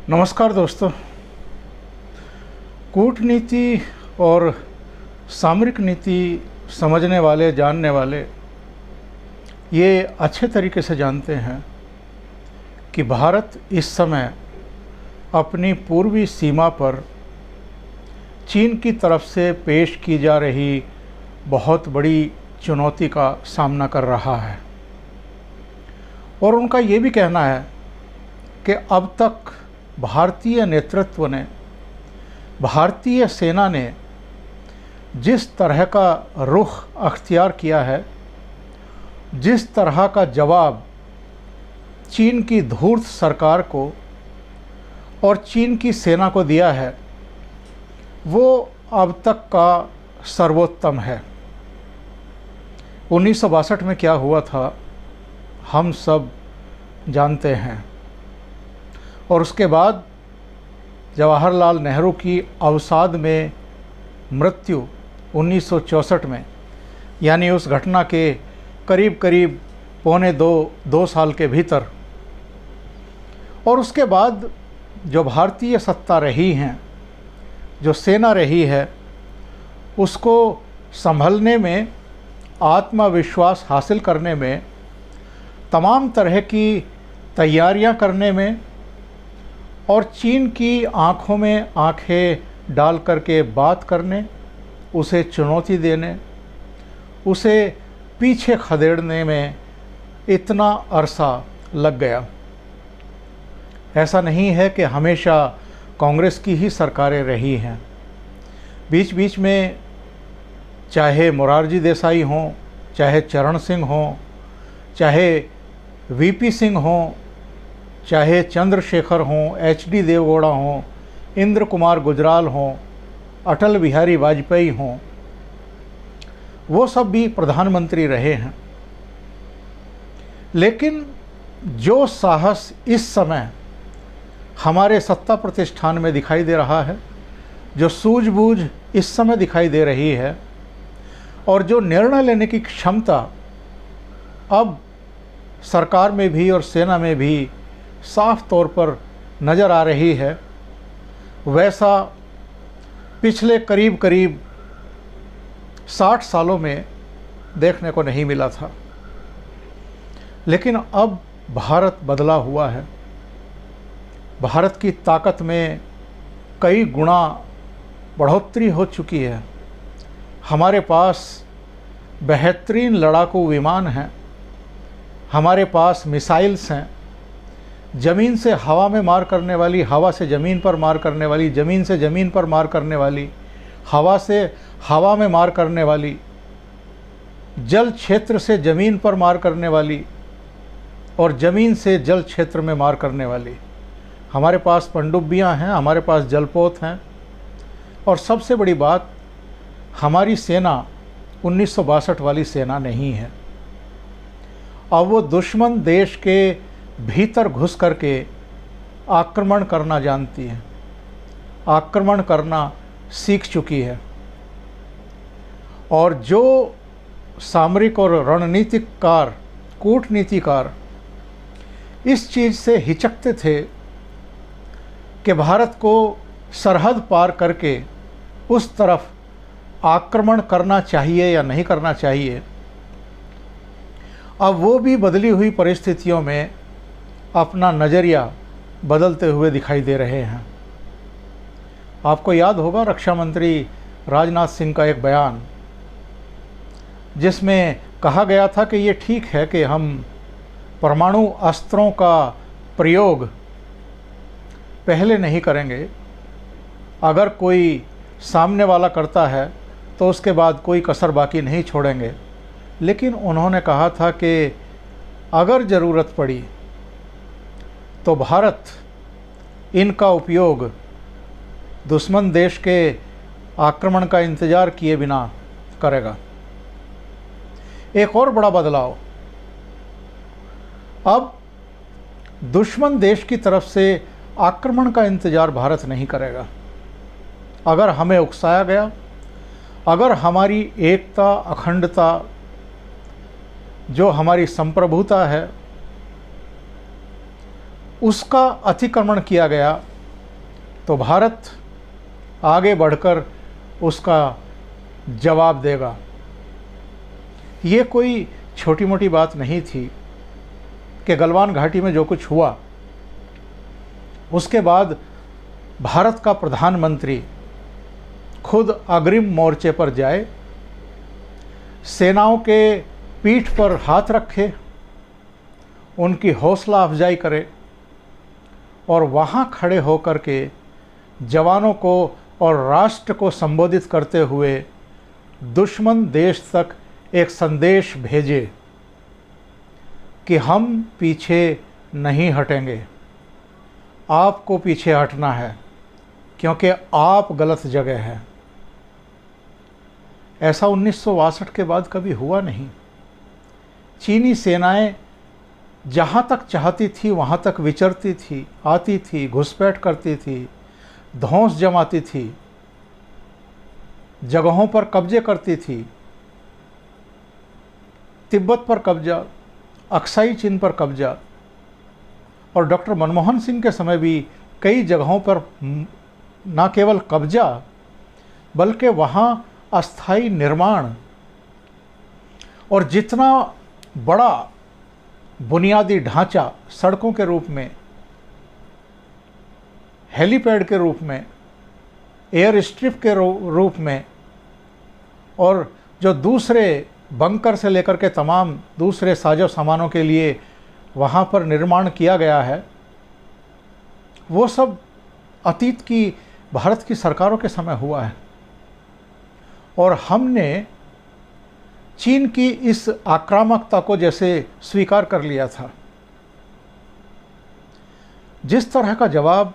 नमस्कार दोस्तों। कूटनीति और सामरिक नीति समझने वाले, जानने वाले ये अच्छे तरीके से जानते हैं कि भारत इस समय अपनी पूर्वी सीमा पर चीन की तरफ से पेश की जा रही बहुत बड़ी चुनौती का सामना कर रहा है। और उनका ये भी कहना है कि अब तक भारतीय नेतृत्व ने, भारतीय सेना ने जिस तरह का रुख अख्तियार किया है, जिस तरह का जवाब चीन की धूर्त सरकार को और चीन की सेना को दिया है, वो अब तक का सर्वोत्तम है। 1962 में क्या हुआ था हम सब जानते हैं। और उसके बाद जवाहरलाल नेहरू की अवसाद में मृत्यु 1964 में, यानी उस घटना के करीब करीब पौने दो साल के भीतर। और उसके बाद जो भारतीय सत्ता रही हैं, जो सेना रही है, उसको संभलने में, आत्मविश्वास हासिल करने में, तमाम तरह की तैयारियां करने में और चीन की आँखों में आँखें डाल करके बात करने, उसे चुनौती देने, उसे पीछे खदेड़ने में इतना अरसा लग गया। ऐसा नहीं है कि हमेशा कांग्रेस की ही सरकारें रही हैं। बीच बीच में चाहे मोरारजी देसाई हों, चाहे चरण सिंह हों, चाहे वीपी सिंह हों, चाहे चंद्रशेखर हों, एचडी देवगौड़ा हों, इंद्र कुमार गुजराल हों, अटल बिहारी वाजपेयी हों, वो सब भी प्रधानमंत्री रहे हैं। लेकिन जो साहस इस समय हमारे सत्ता प्रतिष्ठान में दिखाई दे रहा है, जो सूझबूझ इस समय दिखाई दे रही है, और जो निर्णय लेने की क्षमता अब सरकार में भी और सेना में भी साफ तौर पर नज़र आ रही है, वैसा पिछले करीब करीब 60 सालों में देखने को नहीं मिला था। लेकिन अब भारत बदला हुआ है। भारत की ताकत में कई गुना बढ़ोतरी हो चुकी है। हमारे पास बेहतरीन लड़ाकू विमान हैं, हमारे पास मिसाइल्स हैं, ज़मीन से हवा में मार करने वाली, हवा से ज़मीन पर मार करने वाली, ज़मीन से ज़मीन पर मार करने वाली, हवा से हवा में मार करने वाली, जल क्षेत्र से ज़मीन पर मार करने वाली और ज़मीन से जल क्षेत्र में मार करने वाली। हमारे पास पनडुब्बियाँ हैं, हमारे पास जलपोत हैं। और सबसे बड़ी बात, हमारी सेना 1962 वाली सेना नहीं है। अब वो दुश्मन देश के भीतर घुस करके आक्रमण करना जानती है, आक्रमण करना सीख चुकी है। और जो सामरिक और रणनीतिकार, कूटनीतिकार इस चीज़ से हिचकते थे कि भारत को सरहद पार करके उस तरफ आक्रमण करना चाहिए या नहीं करना चाहिए, अब वो भी बदली हुई परिस्थितियों में अपना नज़रिया बदलते हुए दिखाई दे रहे हैं। आपको याद होगा रक्षा मंत्री राजनाथ सिंह का एक बयान, जिसमें कहा गया था कि ये ठीक है कि हम परमाणु अस्त्रों का प्रयोग पहले नहीं करेंगे, अगर कोई सामने वाला करता है तो उसके बाद कोई कसर बाकी नहीं छोड़ेंगे। लेकिन उन्होंने कहा था कि अगर ज़रूरत पड़ी तो भारत इनका उपयोग दुश्मन देश के आक्रमण का इंतज़ार किए बिना करेगा। एक और बड़ा बदलाव, अब दुश्मन देश की तरफ से आक्रमण का इंतज़ार भारत नहीं करेगा। अगर हमें उकसाया गया, अगर हमारी एकता, अखंडता, जो हमारी संप्रभुता है, उसका अतिक्रमण किया गया तो भारत आगे बढ़कर उसका जवाब देगा। ये कोई छोटी मोटी बात नहीं थी कि गलवान घाटी में जो कुछ हुआ उसके बाद भारत का प्रधानमंत्री खुद अग्रिम मोर्चे पर जाए, सेनाओं के पीठ पर हाथ रखे, उनकी हौसला अफजाई करे और वहाँ खड़े होकर के जवानों को और राष्ट्र को संबोधित करते हुए दुश्मन देश तक एक संदेश भेजे कि हम पीछे नहीं हटेंगे, आपको पीछे हटना है क्योंकि आप गलत जगह हैं। ऐसा 1962 के बाद कभी हुआ नहीं। चीनी सेनाएं जहाँ तक चाहती थी वहाँ तक विचरती थी, आती थी, घुसपैठ करती थी, धौंस जमाती थी, जगहों पर कब्जे करती थी। तिब्बत पर कब्जा, अक्साई चीन पर कब्जा, और डॉक्टर मनमोहन सिंह के समय भी कई जगहों पर न केवल कब्जा बल्कि वहाँ अस्थायी निर्माण और जितना बड़ा बुनियादी ढांचा सड़कों के रूप में, हेलीपैड के रूप में, एयर स्ट्रिप के रूप में और जो दूसरे बंकर से लेकर के तमाम दूसरे साजो सामानों के लिए वहाँ पर निर्माण किया गया है, वो सब अतीत की भारत की सरकारों के समय हुआ है। और हमने चीन की इस आक्रामकता को जैसे स्वीकार कर लिया था। जिस तरह का जवाब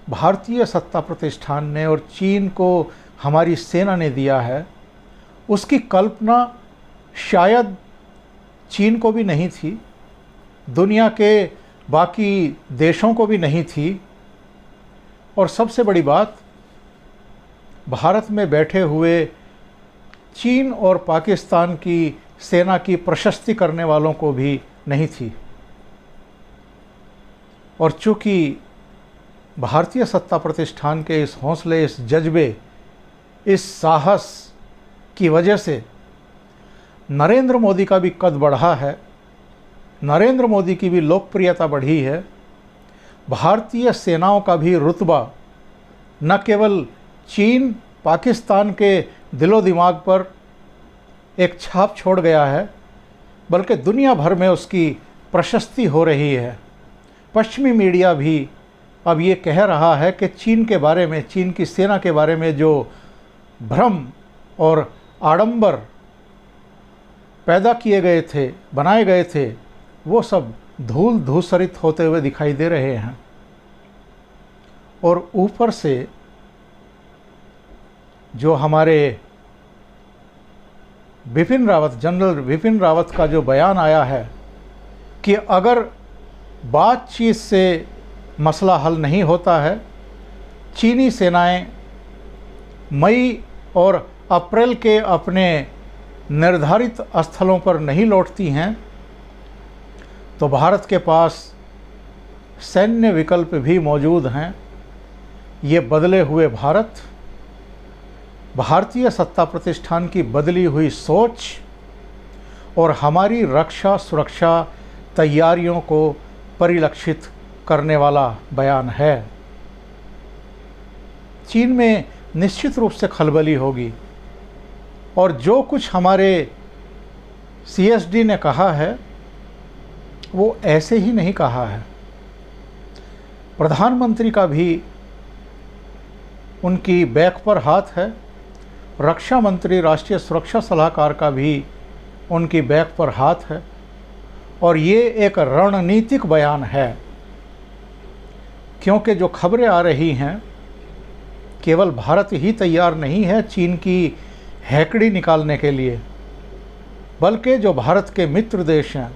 भारतीय सत्ता प्रतिष्ठान ने और चीन को हमारी सेना ने दिया है, उसकी कल्पना शायद चीन को भी नहीं थी, दुनिया के बाकी देशों को भी नहीं थी। और सबसे बड़ी बात, भारत में बैठे हुए चीन और पाकिस्तान की सेना की प्रशस्ति करने वालों को भी नहीं थी। और चूँकि भारतीय सत्ता प्रतिष्ठान के इस हौसले, इस जज्बे, इस साहस की वजह से नरेंद्र मोदी का भी कद बढ़ा है, नरेंद्र मोदी की भी लोकप्रियता बढ़ी है, भारतीय सेनाओं का भी रुतबा न केवल चीन पाकिस्तान के दिलो दिमाग पर एक छाप छोड़ गया है बल्कि दुनिया भर में उसकी प्रशस्ति हो रही है। पश्चिमी मीडिया भी अब ये कह रहा है कि चीन के बारे में, चीन की सेना के बारे में जो भ्रम और आडंबर पैदा किए गए थे, बनाए गए थे, वो सब धूल धूसरित होते हुए दिखाई दे रहे हैं। और ऊपर से जो हमारे बिपिन रावत, जनरल बिपिन रावत का जो बयान आया है कि अगर बातचीत से मसला हल नहीं होता है, चीनी सेनाएं मई और अप्रैल के अपने निर्धारित स्थलों पर नहीं लौटती हैं, तो भारत के पास सैन्य विकल्प भी मौजूद हैं। ये बदले हुए भारत, भारतीय सत्ता प्रतिष्ठान की बदली हुई सोच और हमारी रक्षा सुरक्षा तैयारियों को परिलक्षित करने वाला बयान है। चीन में निश्चित रूप से खलबली होगी और जो कुछ हमारे CSD ने कहा है वो ऐसे ही नहीं कहा है। प्रधानमंत्री का भी उनकी बैक पर हाथ है, रक्षा मंत्री, राष्ट्रीय सुरक्षा सलाहकार का भी उनकी बैक पर हाथ है और ये एक रणनीतिक बयान है, क्योंकि जो खबरें आ रही हैं केवल भारत ही तैयार नहीं है चीन की हैकड़ी निकालने के लिए, बल्कि जो भारत के मित्र देश हैं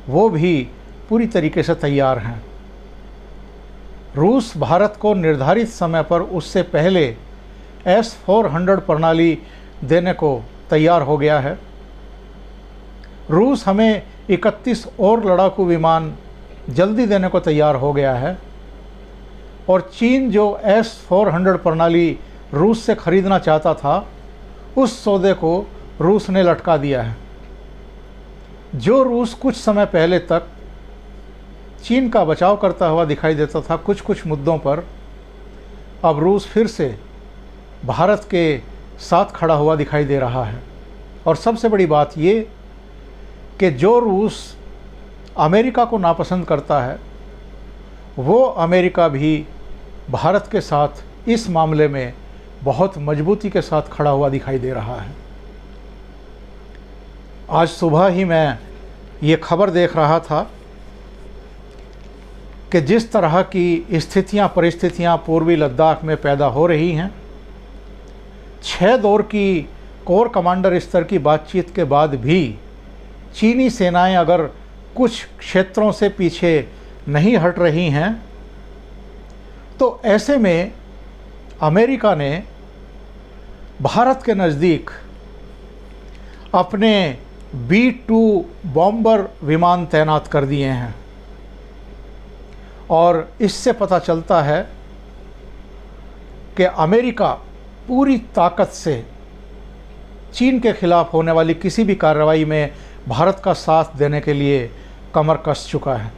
वो भी पूरी तरीके से तैयार हैं। रूस भारत को निर्धारित समय पर उससे पहले S-400 प्रणाली देने को तैयार हो गया है। रूस हमें 31 और लड़ाकू विमान जल्दी देने को तैयार हो गया है और चीन जो S-400 प्रणाली रूस से खरीदना चाहता था, उस सौदे को रूस ने लटका दिया है। जो रूस कुछ समय पहले तक चीन का बचाव करता हुआ दिखाई देता था कुछ कुछ मुद्दों पर, अब रूस फिर से भारत के साथ खड़ा हुआ दिखाई दे रहा है। और सबसे बड़ी बात ये कि जो रूस अमेरिका को नापसंद करता है, वो अमेरिका भी भारत के साथ इस मामले में बहुत मजबूती के साथ खड़ा हुआ दिखाई दे रहा है। आज सुबह ही मैं ये खबर देख रहा था कि जिस तरह की स्थितियां परिस्थितियां पूर्वी लद्दाख में पैदा हो रही हैं, 6 दौर की कोर कमांडर स्तर की बातचीत के बाद भी चीनी सेनाएं अगर कुछ क्षेत्रों से पीछे नहीं हट रही हैं, तो ऐसे में अमेरिका ने भारत के नज़दीक अपने B-2 बॉम्बर विमान तैनात कर दिए हैं। और इससे पता चलता है कि अमेरिका पूरी ताकत से चीन के खिलाफ होने वाली किसी भी कार्रवाई में भारत का साथ देने के लिए कमर कस चुका है।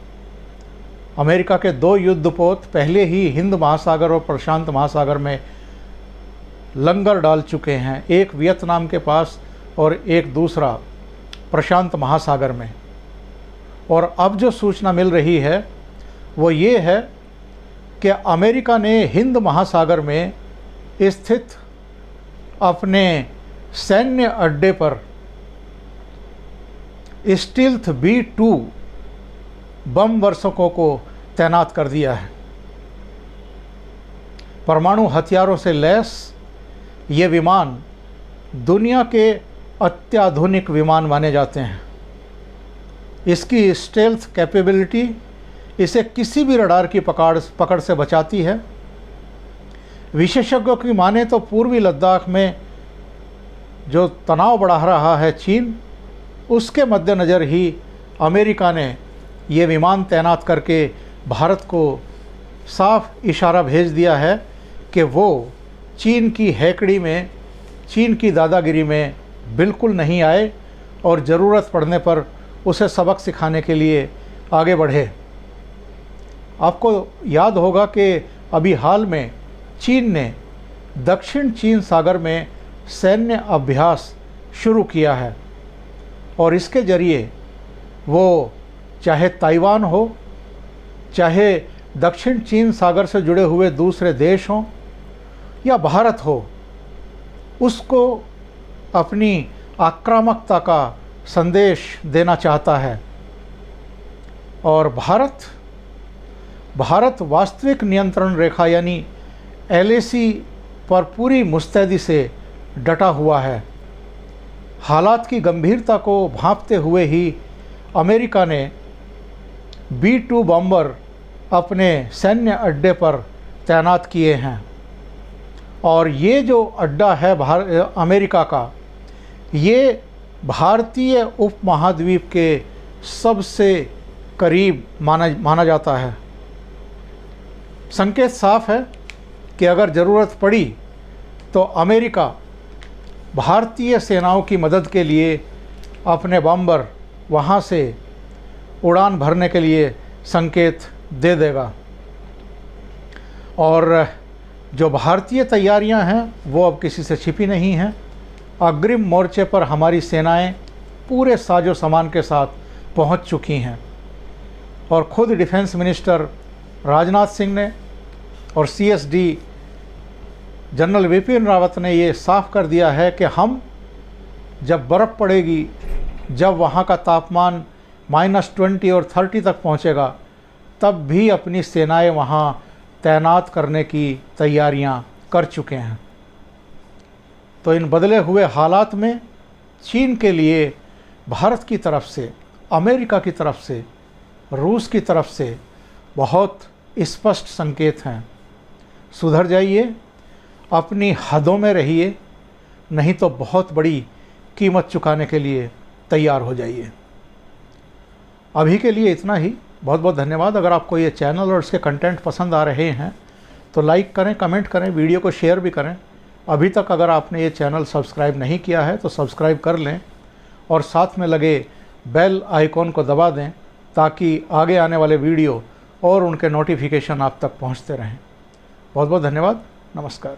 अमेरिका के 2 युद्धपोत पहले ही हिंद महासागर और प्रशांत महासागर में लंगर डाल चुके हैं, एक वियतनाम के पास और एक दूसरा प्रशांत महासागर में। और अब जो सूचना मिल रही है वो ये है कि अमेरिका ने हिंद महासागर में स्थित अपने सैन्य अड्डे पर स्टील्थ B-2 बम वर्षकों को तैनात कर दिया है। परमाणु हथियारों से लैस ये विमान दुनिया के अत्याधुनिक विमान माने जाते हैं। इसकी स्टेल्थ कैपेबिलिटी इसे किसी भी रडार की पकड़ से बचाती है। विशेषज्ञों की माने तो पूर्वी लद्दाख में जो तनाव बढ़ा रहा है चीन, उसके मद्देनज़र ही अमेरिका ने ये विमान तैनात करके भारत को साफ इशारा भेज दिया है कि वो चीन की हैकड़ी में, चीन की दादागिरी में बिल्कुल नहीं आए और ज़रूरत पड़ने पर उसे सबक सिखाने के लिए आगे बढ़े। आपको याद होगा कि अभी हाल में चीन ने दक्षिण चीन सागर में सैन्य अभ्यास शुरू किया है और इसके ज़रिए वो चाहे ताइवान हो, चाहे दक्षिण चीन सागर से जुड़े हुए दूसरे देश हों या भारत हो, उसको अपनी आक्रामकता का संदेश देना चाहता है। और भारत वास्तविक नियंत्रण रेखा यानी LAC पर पूरी मुस्तैदी से डटा हुआ है। हालात की गंभीरता को भांपते हुए ही अमेरिका ने B-2 बॉम्बर अपने सैन्य अड्डे पर तैनात किए हैं। और ये जो अड्डा है अमेरिका का, ये भारतीय उपमहाद्वीप के सबसे करीब माना जाता है। संकेत साफ है कि अगर ज़रूरत पड़ी तो अमेरिका भारतीय सेनाओं की मदद के लिए अपने बॉम्बर वहाँ से उड़ान भरने के लिए संकेत दे देगा। और जो भारतीय तैयारियां हैं वो अब किसी से छिपी नहीं हैं। अग्रिम मोर्चे पर हमारी सेनाएं पूरे साजो सामान के साथ पहुंच चुकी हैं और खुद डिफेंस मिनिस्टर राजनाथ सिंह ने और CSD जनरल विपिन रावत ने ये साफ कर दिया है कि हम जब बर्फ़ पड़ेगी, जब वहाँ का तापमान -20 और 30 तक पहुँचेगा, तब भी अपनी सेनाएं वहाँ तैनात करने की तैयारियां कर चुके हैं। तो इन बदले हुए हालात में चीन के लिए भारत की तरफ से, अमेरिका की तरफ से, रूस की तरफ से बहुत स्पष्ट संकेत हैं। सुधर जाइए, अपनी हदों में रहिए, नहीं तो बहुत बड़ी कीमत चुकाने के लिए तैयार हो जाइए। अभी के लिए इतना ही। बहुत बहुत धन्यवाद। अगर आपको ये चैनल और इसके कंटेंट पसंद आ रहे हैं तो लाइक करें, कमेंट करें, वीडियो को शेयर भी करें। अभी तक अगर आपने ये चैनल सब्सक्राइब नहीं किया है तो सब्सक्राइब कर लें और साथ में लगे बेल आइकॉन को दबा दें ताकि आगे आने वाले वीडियो और उनके नोटिफिकेशन आप तक पहुंचते रहें। बहुत बहुत धन्यवाद। नमस्कार।